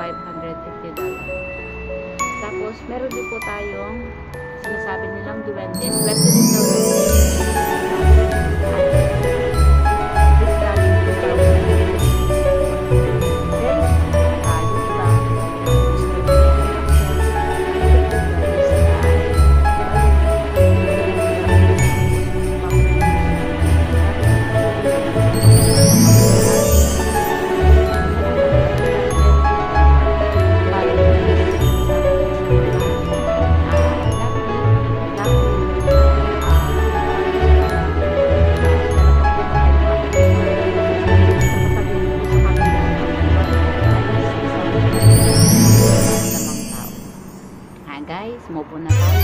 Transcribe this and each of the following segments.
$550. Tapos, meron din po tayong sinasabi nilang duwende. Swerte din daw guys, sumubo na tayo.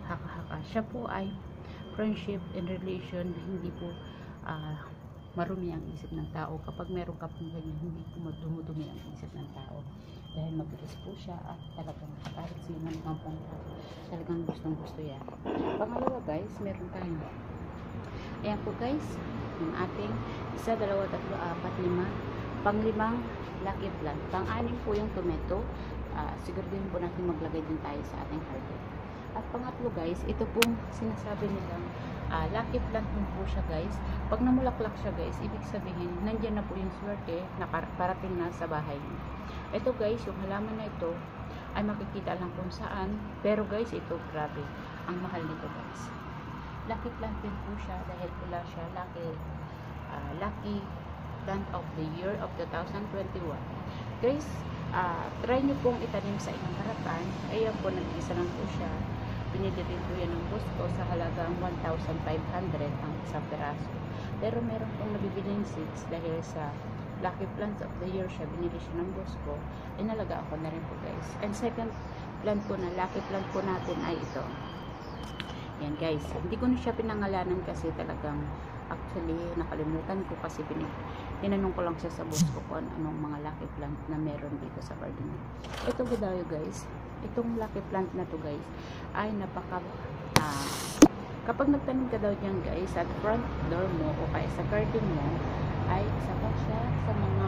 Sa pangalawa siya po ay friendship and relation, hindi po marumi ang isip ng tao. Kapag meron ka pong ganyan, hindi po dumudumi ang isip ng tao dahil mabilis po siya at talagang kahit sino naman pong talagang gustong gusto yan. Pangalawa guys, meron tayo, ayan po guys, yung ating 1, 2, 3, 4, 5, panglimang lucky plant. Pang-anim po yung tomato. Siguro din po natin maglagay din tayo sa ating hardwood. At pangatlo guys, ito pong sinasabi nilang lucky plant po siya guys. Pag namulaklak siya guys, ibig sabihin nandiyan na po yung swerte na parating na sa bahay niyo. Ito guys, yung halaman na ito ay makikita lang kung saan, pero guys, ito grabe, ang mahal nito guys. Lucky plant din po siya dahil pula siya. Lucky plant of the year of 2021. Guys, try nyo pong itanim sa inyong harapan. Ayan po, nag-isa lang po siya. Pinili rin po yan ng boss ko sa halagang 1,500 ang isang peraso. Pero meron pong nabibiling seeds dahil sa Lucky Plants of the Year siya, binili siya ng boss ko. Inalagaan ko na rin po guys. And second plant po na Lucky Plant po natin ay ito. Yan guys. Hindi ko na siya pinangalanan kasi talagang actually nakalimutan ko kasi tinanong ko lang siya sa boss ko kung anong mga Lucky Plant na meron dito sa garden niya. Ito gudayo guys. Itong Lucky Plant na to guys ay kapag nagtanim ka daw dyan guys at front door mo o kaya sa garden mo ay isa pa siya sa mga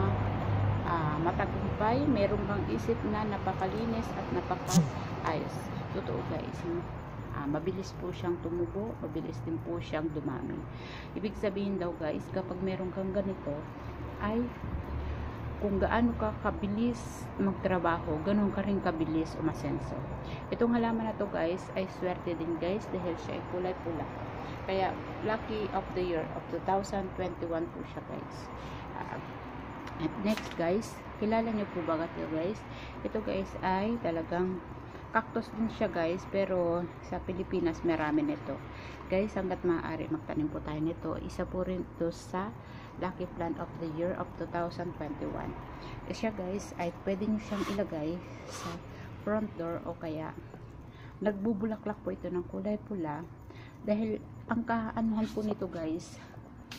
matagumpay. Meron kang isip na napakalinis at napakaayos. Totoo guys. Mabilis po siyang tumubo, mabilis din po siyang dumami. Ibig sabihin daw guys, kapag meron kang ganito ay kung gaano ka kabilis magtrabaho, ganun ka rin kabilis umasenso. Itong halaman na to guys ay swerte din guys dahil siya ay kulay-pula. Kaya lucky of the year of 2021 po siya guys. At next guys, kilala niyo po ba ito guys? Ito guys ay talagang cactus din siya guys, pero sa Pilipinas marami nito. Guys, hanggat maaari magtanim po tayo nito. Isa po rin ito sa Lucky Plant of the Year of 2021. Siya guys ay pwede nyo siyang ilagay sa front door o kaya nagbubulaklak po ito ng kulay pula dahil ang kaanuhan po nito guys,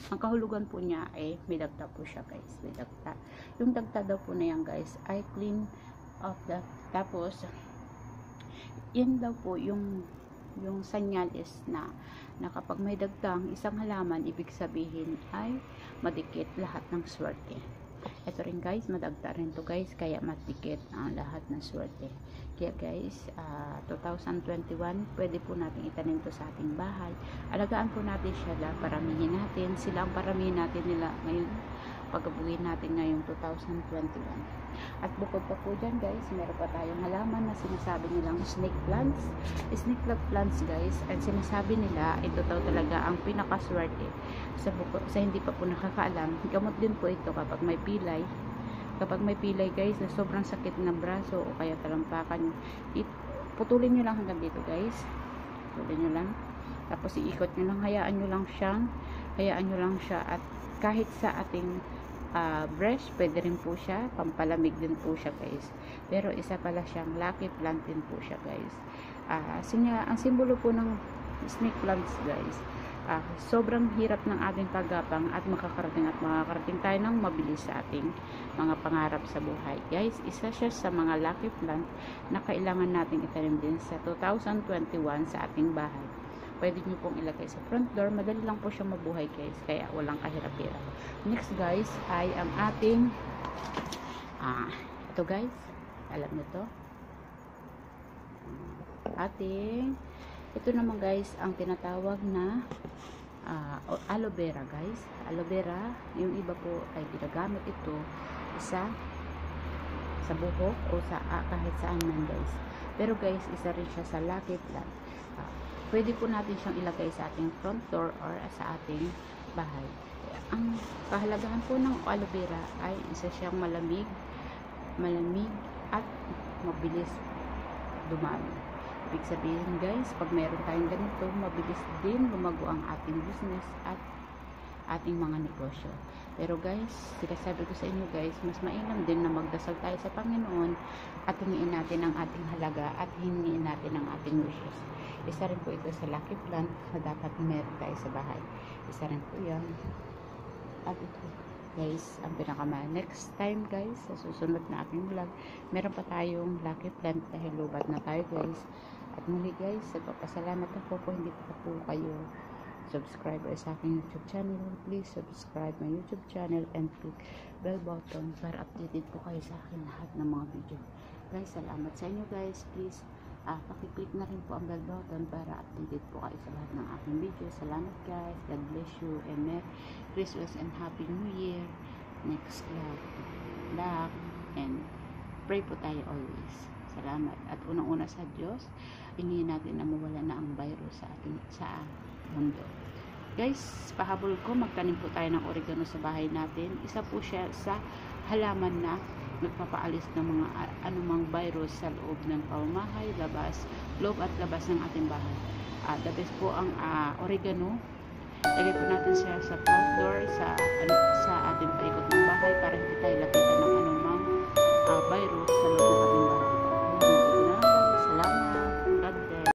ang kahulugan po niya ay may dagta po siya guys, may dagta. Yung dagta daw po na yan guys ay clean of the, tapos yan daw po yung sanyal is na kapag may dagtang isang halaman, ibig sabihin ay madikit lahat ng swerte. Ito rin guys, madagta rin to guys, kaya madikit ang lahat ng swerte. Kaya guys, 2021 pwede po natin itanim to sa ating bahay. Alagaan po natin siya, paramihin natin sila, ang paramihin natin nila ngayon, pagkabuhin natin ngayong 2021. At bukod pa po dyan guys, meron pa tayong halaman na sinasabi nilang snake plants. Snake plants guys, at sinasabi nila ito daw talaga ang pinakaswerte sa hindi pa po nakakaalam. Gamot din po ito kapag may pilay. Kapag may pilay guys na sobrang sakit ng braso o kaya talampakan nyo, putulin nyo lang hanggang dito guys. Putulin nyo lang. Tapos iikot nyo lang, hayaan nyo lang siya at kahit sa ating brush, pwede rin po siya, pampalamig din po siya guys. Pero isa pala siyang lucky plant din po siya guys. Ang simbolo po ng snake plants guys, sobrang hirap ng ating paggapang at makakarating tayo ng mabilis sa ating mga pangarap sa buhay guys. Isa siya sa mga lucky plant na kailangan nating itanim din sa 2021 sa ating bahay. Pwede nyo pong ilagay sa front door. Madali lang po siya mabuhay guys. Kaya walang kahirap-hirap. Next guys ay ang ating ito guys. Alam nyo to. Ito naman guys ang tinatawag na aloe vera guys. Aloe vera. Yung iba po ay ginagamit ito sa buhok o sa kahit saan man guys. Pero guys, isa rin siya sa lucky plant. Pwede po natin siyang ilagay sa ating front door or sa ating bahay. Ang kahalagahan po ng aloe vera ay isa siyang malamig at mabilis dumami. Ibig sabihin guys, pag meron tayong ganito, mabilis din lumago ang ating business at ating mga negosyo. Pero guys, sinasabi ko sa inyo guys, mas mainam din na magdasal tayo sa Panginoon at hingin natin ang ating halaga at hingin natin ang ating wishes. Isa rin po ito sa lucky plant na dapat meron tayo sa bahay. Isa rin po yan. At ito guys, ang next time guys, sa susunod na aking vlog, meron pa tayong lucky plant dahil lubat na tayo guys. At muli guys, nagpapasalamat ako kung hindi pa po kayo subscriber sa aking YouTube channel. Please subscribe my YouTube channel and click bell button para updated po kayo sa akin lahat ng mga video. Guys, salamat sa inyo guys. Please pakiclick na rin po ang bell button para updated po kayo sa lahat ng aking video. Salamat guys. God bless you and Merry Christmas and Happy New Year. Next vlog and pray po tayo always. Salamat. At unang-una sa Diyos, hingin natin na mawala na ang virus sa mundo. Guys, pahabol ko, magtanim po tayo ng oregano sa bahay natin. Isa po siya sa halaman na nagpapaalis ng mga anumang virus sa loob ng pamamahay, loob at labas ng ating bahay. The best po ang oregano. Lagay po natin siya sa front door, sa ating paikot ng bahay para hindi tayo lapitan ng anumang virus sa loob